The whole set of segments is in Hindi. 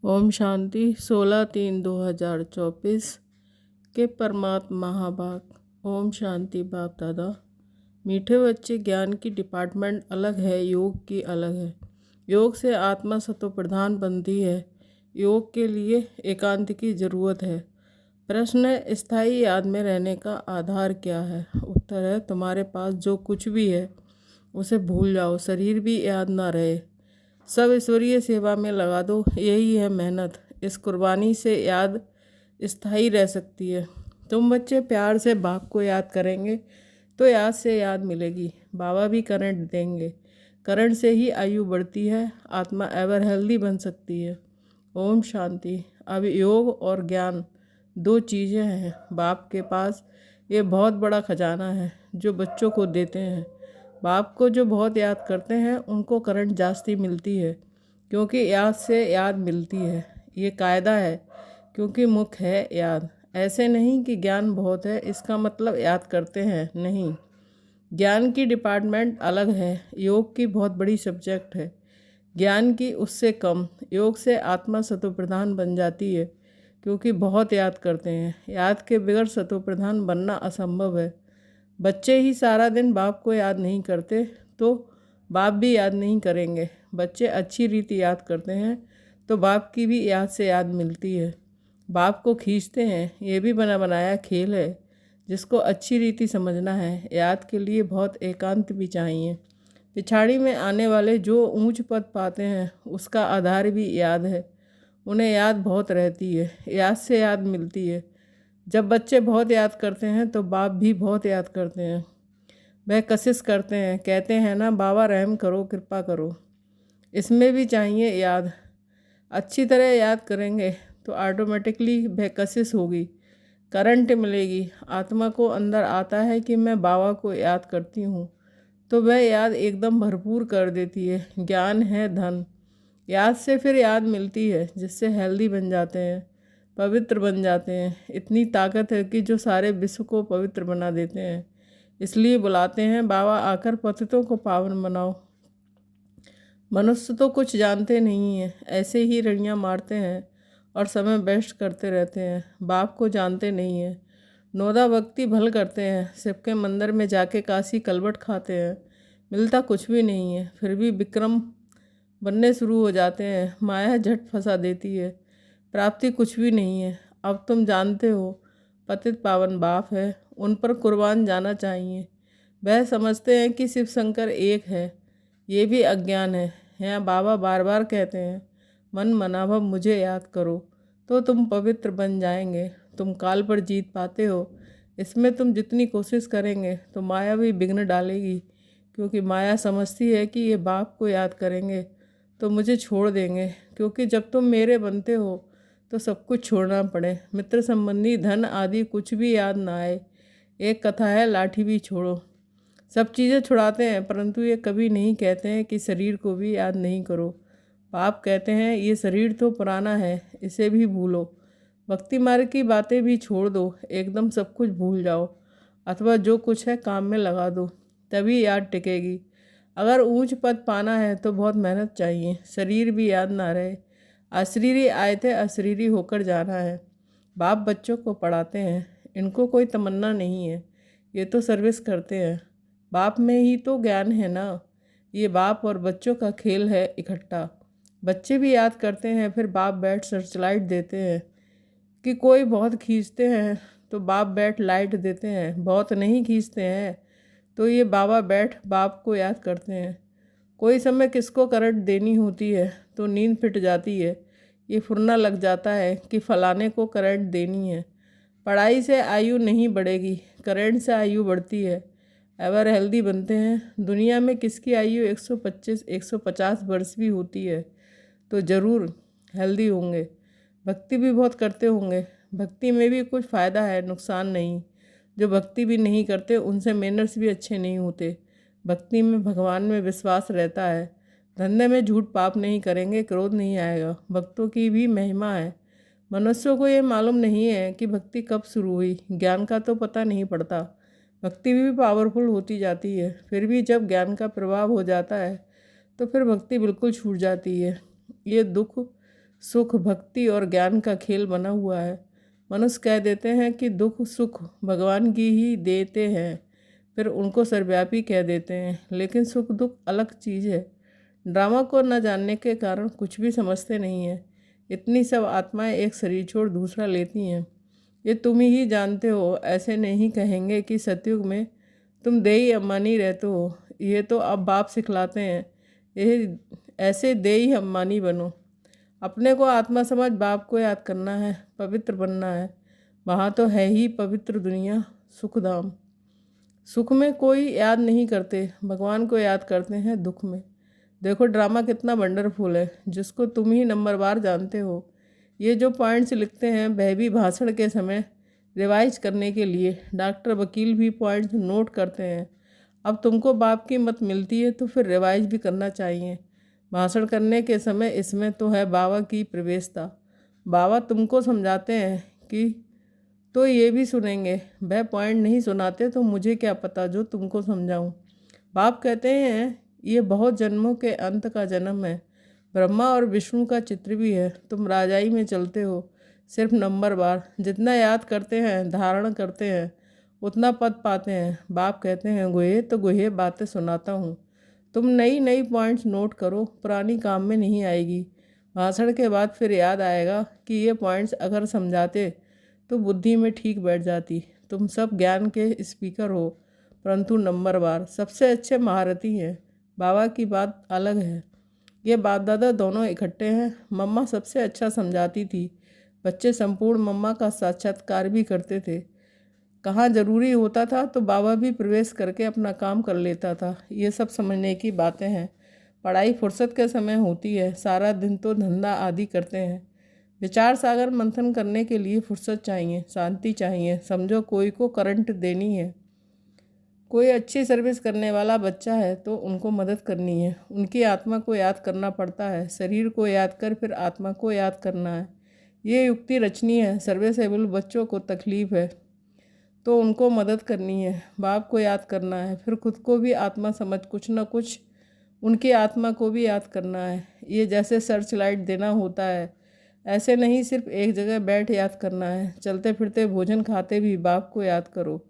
ओम शांति 16/3/2024 के परमात्मा महाभाग। ओम शांति बाप दादा। मीठे बच्चे, ज्ञान की डिपार्टमेंट अलग है, योग की अलग है। योग से आत्मा सतो प्रधान बनती है। योग के लिए एकांत की ज़रूरत है। प्रश्न है, स्थायी याद में रहने का आधार क्या है? उत्तर है, तुम्हारे पास जो कुछ भी है उसे भूल जाओ, शरीर भी याद ना रहे, सब ईश्वरीय सेवा में लगा दो। यही है मेहनत। इस कुर्बानी से याद स्थायी रह सकती है। तुम बच्चे प्यार से बाप को याद करेंगे तो याद से याद मिलेगी। बाबा भी करंट देंगे। करंट से ही आयु बढ़ती है, आत्मा एवर हेल्दी बन सकती है। ओम शांति। अब योग और ज्ञान दो चीज़ें हैं। बाप के पास ये बहुत बड़ा खजाना है जो बच्चों को देते हैं। बाप को जो बहुत याद करते हैं उनको करंट जास्ती मिलती है, क्योंकि याद से याद मिलती है। ये कायदा है, क्योंकि मुख्य है याद। ऐसे नहीं कि ज्ञान बहुत है इसका मतलब याद करते हैं, नहीं। ज्ञान की डिपार्टमेंट अलग है, योग की बहुत बड़ी सब्जेक्ट है, ज्ञान की उससे कम। योग से आत्मा सतो प्रधान बन जाती है, क्योंकि बहुत याद करते हैं। याद के बगैर सतो प्रधान बनना असंभव है। बच्चे ही सारा दिन बाप को याद नहीं करते तो बाप भी याद नहीं करेंगे। बच्चे अच्छी रीति याद करते हैं तो बाप की भी याद से याद मिलती है। बाप को खींचते हैं, ये भी बना बनाया खेल है जिसको अच्छी रीति समझना है। याद के लिए बहुत एकांत भी चाहिए। पिछाड़ी में आने वाले जो ऊंच पद पाते हैं उसका आधार भी याद है। उन्हें याद बहुत रहती है, याद से याद मिलती है। जब बच्चे बहुत याद करते हैं तो बाप भी बहुत याद करते हैं। वह कशिश करते हैं, कहते हैं ना, बाबा रहम करो, कृपा करो। इसमें भी चाहिए याद। अच्छी तरह याद करेंगे तो ऑटोमेटिकली वह कशिश होगी, करंट मिलेगी। आत्मा को अंदर आता है कि मैं बाबा को याद करती हूँ, तो वह याद एकदम भरपूर कर देती है। ज्ञान है धन। याद से फिर याद मिलती है, जिससे हेल्दी बन जाते हैं, पवित्र बन जाते हैं। इतनी ताकत है कि जो सारे विश्व को पवित्र बना देते हैं। इसलिए बुलाते हैं, बाबा आकर पतितों को पावन बनाओ। मनुष्य तो कुछ जानते नहीं हैं, ऐसे ही रड़ियाँ मारते हैं और समय वेस्ट करते रहते हैं। बाप को जानते नहीं हैं। नोदा भक्ति भल करते हैं, शिव के मंदिर में जाके काशी कलवट खाते हैं, मिलता कुछ भी नहीं है। फिर भी विक्रम बनने शुरू हो जाते हैं। माया झट फंसा देती है, प्राप्ति कुछ भी नहीं है। अब तुम जानते हो पतित पावन बाप है, उन पर कुर्बान जाना चाहिए। वह समझते हैं कि शिव शंकर एक है, ये भी अज्ञान है। यहाँ बाबा बार बार कहते हैं, मन मनाभव मुझे याद करो तो तुम पवित्र बन जाएंगे। तुम काल पर जीत पाते हो। इसमें तुम जितनी कोशिश करेंगे तो माया भी विघ्न डालेगी, क्योंकि माया समझती है कि ये बाप को याद करेंगे तो मुझे छोड़ देंगे। क्योंकि जब तुम मेरे बनते हो तो सब कुछ छोड़ना पड़े, मित्र संबंधी धन आदि कुछ भी याद ना आए। एक कथा है, लाठी भी छोड़ो। सब चीज़ें छुड़ाते हैं, परंतु ये कभी नहीं कहते हैं कि शरीर को भी याद नहीं करो। बाप कहते हैं, ये शरीर तो पुराना है, इसे भी भूलो। भक्ति मार्ग की बातें भी छोड़ दो, एकदम सब कुछ भूल जाओ, अथवा जो कुछ है काम में लगा दो, तभी याद टिकेगी। अगर ऊंच पद पाना है तो बहुत मेहनत चाहिए। शरीर भी याद ना रहे। अशरीरी आए थे, अशरीरी होकर जाना है। बाप बच्चों को पढ़ाते हैं, इनको कोई तमन्ना नहीं है, ये तो सर्विस करते हैं। बाप में ही तो ज्ञान है ना। ये बाप और बच्चों का खेल है इकट्ठा। बच्चे भी याद करते हैं, फिर बाप बैठ सर्चलाइट देते हैं। कि कोई बहुत खींचते हैं तो बाप बैठ लाइट देते हैं, बहुत नहीं खींचते हैं तो ये बाबा बैठ बाप को याद करते हैं। कोई समय किसको करंट देनी होती है तो नींद फिट जाती है, ये फुरना लग जाता है कि फलाने को करंट देनी है। पढ़ाई से आयु नहीं बढ़ेगी, करंट से आयु बढ़ती है। एवर हेल्दी बनते हैं। दुनिया में किसकी आयु 125 150 वर्ष भी होती है तो ज़रूर हेल्दी होंगे। भक्ति भी बहुत करते होंगे। भक्ति में भी कुछ फ़ायदा है, नुकसान नहीं। जो भक्ति भी नहीं करते उनसे मैनर्स भी अच्छे नहीं होते। भक्ति में भगवान में विश्वास रहता है। धंधे में झूठ पाप नहीं करेंगे, क्रोध नहीं आएगा। भक्तों की भी महिमा है। मनुष्यों को ये मालूम नहीं है कि भक्ति कब शुरू हुई। ज्ञान का तो पता नहीं पड़ता। भक्ति भी पावरफुल होती जाती है, फिर भी जब ज्ञान का प्रभाव हो जाता है तो फिर भक्ति बिल्कुल छूट जाती है। ये दुख सुख भक्ति और ज्ञान का खेल बना हुआ है। मनुष्य कह देते हैं कि दुख सुख भगवान की ही देते हैं, फिर उनको सर्वव्यापी कह देते हैं, लेकिन सुख दुख अलग चीज़ है। ड्रामा को न जानने के कारण कुछ भी समझते नहीं हैं। इतनी सब आत्माएं एक शरीर छोड़ दूसरा लेती हैं, ये तुम ही जानते हो। ऐसे नहीं कहेंगे कि सतयुग में तुम देई अम्बानी रहते हो, ये तो अब बाप सिखलाते हैं। ये ऐसे देई अम्बानी बनो। अपने को आत्मा समझ बाप को याद करना है, पवित्र बनना है। वहाँ तो है ही पवित्र दुनिया, सुखधाम। सुख में कोई याद नहीं करते, भगवान को याद करते हैं दुख में। देखो ड्रामा कितना वंडरफुल है, जिसको तुम ही नंबरवार जानते हो। ये जो पॉइंट्स लिखते हैं वह भी भाषण के समय रिवाइज करने के लिए। डॉक्टर वकील भी पॉइंट्स नोट करते हैं। अब तुमको बाप की मत मिलती है तो फिर रिवाइज भी करना चाहिए। भाषण करने के समय इसमें तो है बाबा की प्रवेशता। बाबा तुमको समझाते हैं कि तो ये भी सुनेंगे। वह पॉइंट नहीं सुनाते तो मुझे क्या पता जो तुमको समझाऊं। बाप कहते हैं ये बहुत जन्मों के अंत का जन्म है। ब्रह्मा और विष्णु का चित्र भी है। तुम राजाई में चलते हो, सिर्फ नंबरवार। जितना याद करते हैं धारण करते हैं उतना पद पाते हैं। बाप कहते हैं गुहे तो गुहे बातें सुनाता हूँ, तुम नई नई पॉइंट्स नोट करो, पुरानी काम में नहीं आएगी। भाषण के बाद फिर याद आएगा कि ये पॉइंट्स अगर समझाते तो बुद्धि में ठीक बैठ जाती। तुम सब ज्ञान के स्पीकर हो, परंतु नंबरवार सबसे अच्छे महारथी हैं। बाबा की बात अलग है। ये बाप दादा दोनों इकट्ठे हैं। मम्मा सबसे अच्छा समझाती थी, बच्चे संपूर्ण मम्मा का साक्षात्कार भी करते थे। कहाँ ज़रूरी होता था तो बाबा भी प्रवेश करके अपना काम कर लेता था। ये सब समझने की बातें हैं। पढ़ाई फुर्सत के समय होती है, सारा दिन तो धंधा आदि करते हैं। विचार सागर मंथन करने के लिए फुर्सत चाहिए, शांति चाहिए। समझो कोई को करंट देनी है, कोई अच्छी सर्विस करने वाला बच्चा है तो उनको मदद करनी है। उनकी आत्मा को याद करना पड़ता है। शरीर को याद कर फिर आत्मा को याद करना है। ये युक्ति रचनी है। सर्विसेबल बच्चों को तकलीफ़ है तो उनको मदद करनी है। बाप को याद करना है, फिर खुद को भी आत्मा समझ कुछ न कुछ उनकी आत्मा को भी याद करना है। ये जैसे सर्च लाइट देना होता है, ऐसे नहीं सिर्फ एक जगह बैठ याद करना है। चलते फिरते भोजन खाते भी बाप को याद करो।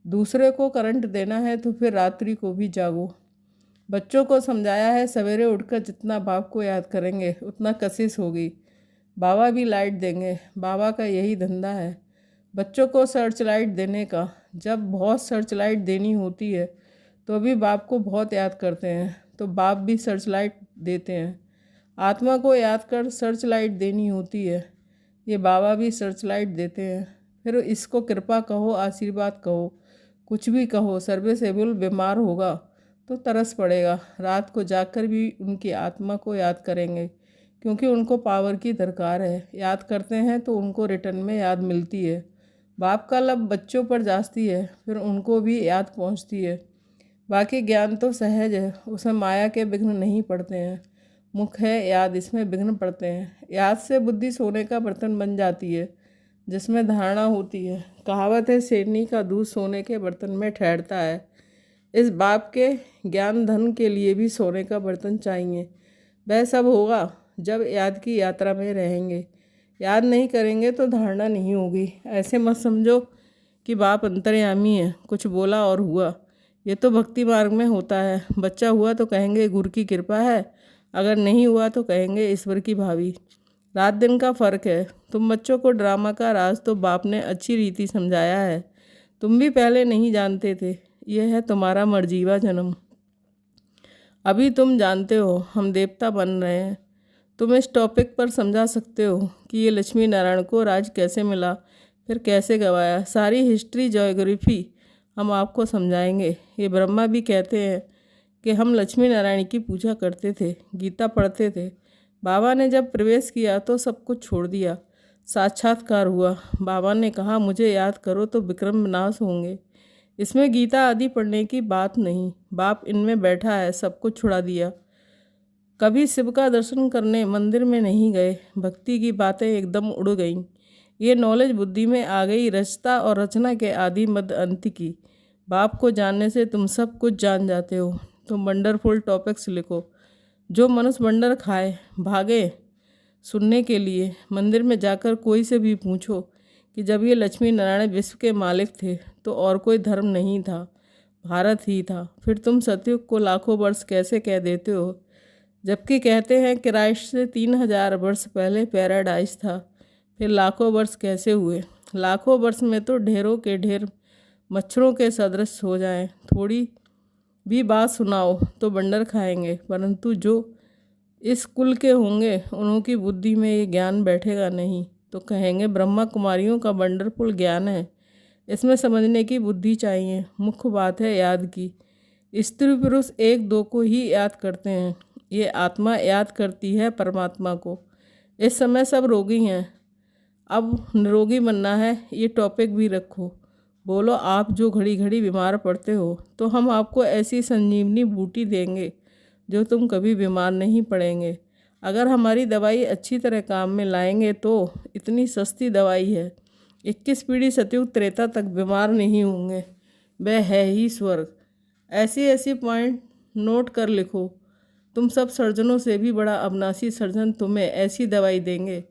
दूसरे को करंट देना है तो फिर रात्रि को भी जागो। बच्चों को समझाया है सवेरे उठकर जितना बाप को याद करेंगे उतना कशिश होगी। बाबा भी लाइट देंगे, बाबा का यही धंधा है बच्चों को सर्च लाइट देने का। जब बहुत सर्च लाइट देनी होती है तो भी बाप को बहुत याद करते हैं तो बाप भी सर्च लाइट देते हैं। आत्मा को याद कर सर्च लाइट देनी होती है, ये बाबा भी सर्च लाइट देते हैं। फिर इसको कृपा कहो, आशीर्वाद कहो, कुछ भी कहो। सर्विसेबल बीमार होगा तो तरस पड़ेगा, रात को जागकर भी उनकी आत्मा को याद करेंगे क्योंकि उनको पावर की दरकार है। याद करते हैं तो उनको रिटर्न में याद मिलती है। बाप का लब बच्चों पर जाती है, फिर उनको भी याद पहुंचती है। बाकी ज्ञान तो सहज है, उसमें माया के विघ्न नहीं पड़ते हैं। मुख है याद, इसमें विघ्न पड़ते हैं। याद से बुद्धि सोने का बर्तन बन जाती है जिसमें धारणा होती है। कहावत है शेरनी का दूध सोने के बर्तन में ठहरता है। इस बाप के ज्ञान धन के लिए भी सोने का बर्तन चाहिए। वह सब होगा जब याद की यात्रा में रहेंगे। याद नहीं करेंगे तो धारणा नहीं होगी। ऐसे मत समझो कि बाप अंतर्यामी है, कुछ बोला और हुआ। ये तो भक्ति मार्ग में होता है। बच्चा हुआ तो कहेंगे गुरु की कृपा है, अगर नहीं हुआ तो कहेंगे ईश्वर की भावी। रात दिन का फ़र्क है। तुम बच्चों को ड्रामा का राज तो बाप ने अच्छी रीति समझाया है, तुम भी पहले नहीं जानते थे। यह है तुम्हारा मर्जीवा जन्म। अभी तुम जानते हो हम देवता बन रहे हैं। तुम इस टॉपिक पर समझा सकते हो कि ये लक्ष्मी नारायण को राज कैसे मिला, फिर कैसे गवाया। सारी हिस्ट्री ज्योग्राफी हम आपको समझाएंगे। ये ब्रह्मा भी कहते हैं कि हम लक्ष्मी नारायण की पूजा करते थे, गीता पढ़ते थे। बाबा ने जब प्रवेश किया तो सब कुछ छोड़ दिया। साक्षात्कार हुआ। बाबा ने कहा मुझे याद करो तो विक्रम विनाश होंगे। इसमें गीता आदि पढ़ने की बात नहीं, बाप इनमें बैठा है, सब कुछ छुड़ा दिया। कभी शिव का दर्शन करने मंदिर में नहीं गए, भक्ति की बातें एकदम उड़ गईं। ये नॉलेज बुद्धि में आ गई, रचता और रचना के आदि मध्य अंत की। बाप को जानने से तुम सब कुछ जान जाते हो। तुम वंडरफुल टॉपिक्स लिखो। जो मनुष्य वंडर खाए भागे सुनने के लिए। मंदिर में जाकर कोई से भी पूछो कि जब ये लक्ष्मी नारायण विश्व के मालिक थे तो और कोई धर्म नहीं था, भारत ही था। फिर तुम सतयुग को लाखों वर्ष कैसे कह देते हो, जबकि कहते हैं कि क्राइस्ट से 3000 वर्ष पहले पैराडाइज था। फिर लाखों वर्ष कैसे हुए? लाखों वर्ष में तो ढेरों के ढेर मच्छरों के सदृश हो जाएं। थोड़ी भी बात सुनाओ तो बंडर खाएंगे, परंतु जो इस कुल के होंगे उन्हों की बुद्धि में ये ज्ञान बैठेगा नहीं, तो कहेंगे ब्रह्मा कुमारियों का वंडरफुल ज्ञान है, इसमें समझने की बुद्धि चाहिए। मुख्य बात है याद की। स्त्री पुरुष एक दो को ही याद करते हैं, ये आत्मा याद करती है परमात्मा को। इस समय सब रोगी हैं, अब निरोगी बनना है, ये टॉपिक भी रखो। बोलो आप जो घड़ी घड़ी बीमार पड़ते हो तो हम आपको ऐसी संजीवनी बूटी देंगे जो तुम कभी बीमार नहीं पड़ेंगे। अगर हमारी दवाई अच्छी तरह काम में लाएंगे तो इतनी सस्ती दवाई है, 21 पीढ़ी सतयुग त्रेता तक बीमार नहीं होंगे। वह है ही स्वर्ग। ऐसी ऐसी पॉइंट नोट कर लिखो। तुम सब सर्जनों से भी बड़ा अविनाशी सर्जन तुम्हें ऐसी दवाई देंगे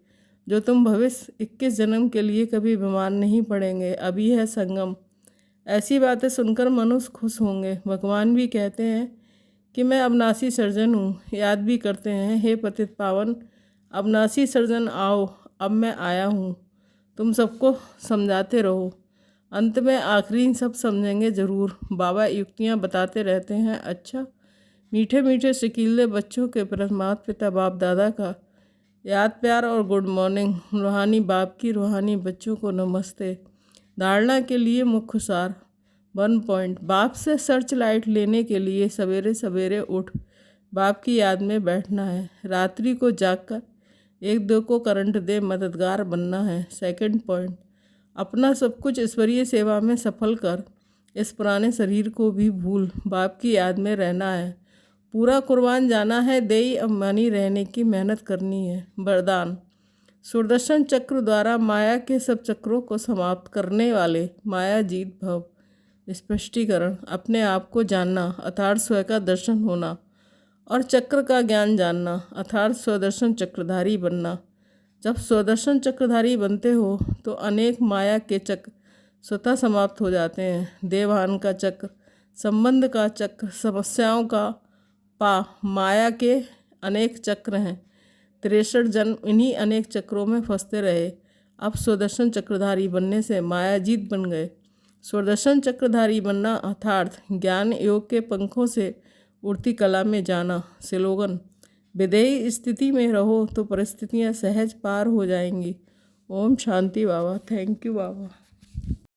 जो तुम भविष्य 21 जन्म के लिए कभी बीमार नहीं पड़ेंगे। अभी है संगम। ऐसी बातें सुनकर मनुष्य खुश होंगे। भगवान भी कहते हैं कि मैं अविनाशी सर्जन हूँ, याद भी करते हैं, हे पतित पावन अविनाशी सर्जन आओ, अब मैं आया हूँ। तुम सबको समझाते रहो, अंत में आखिरी सब समझेंगे ज़रूर। बाबा युक्तियाँ बताते रहते हैं। अच्छा, मीठे मीठे शकीले बच्चों के प्रति माता पिता बाप दादा का याद प्यार और गुड मॉर्निंग। रूहानी बाप की रूहानी बच्चों को नमस्ते। धारणा के लिए मुख्य सार 1 पॉइंट। बाप से सर्च लाइट लेने के लिए सवेरे सवेरे उठ बाप की याद में बैठना है। रात्रि को जागकर एक दो को करंट दे मददगार बनना है। 2 पॉइंट। अपना सब कुछ ईश्वरीय सेवा में सफल कर इस पुराने शरीर को भी भूल बाप की याद में रहना है। पूरा कुर्बान जाना है, देई अंबानी रहने की मेहनत करनी है। वरदान। सुदर्शन चक्र द्वारा माया के सब चक्रों को समाप्त करने वाले माया जीत भव। स्पष्टीकरण। अपने आप को जानना अर्थात स्वयं का दर्शन होना और चक्र का ज्ञान जानना अर्थात स्वदर्शन चक्रधारी बनना। जब स्वदर्शन चक्रधारी बनते हो तो अनेक माया के चक्र स्वतः समाप्त हो जाते हैं। देवान का चक्र, संबंध का चक्र, समस्याओं का माया के अनेक चक्र हैं। 63 जन्म इन्हीं अनेक चक्रों में फंसते रहे। अब स्वदर्शन चक्रधारी बनने से माया जीत बन गए। स्वदर्शन चक्रधारी बनना अर्थात ज्ञान योग के पंखों से उड़ती कला में जाना। स्लोगन। विधेयी स्थिति में रहो तो परिस्थितियाँ सहज पार हो जाएंगी। ओम शांति बाबा। Thank you Baba.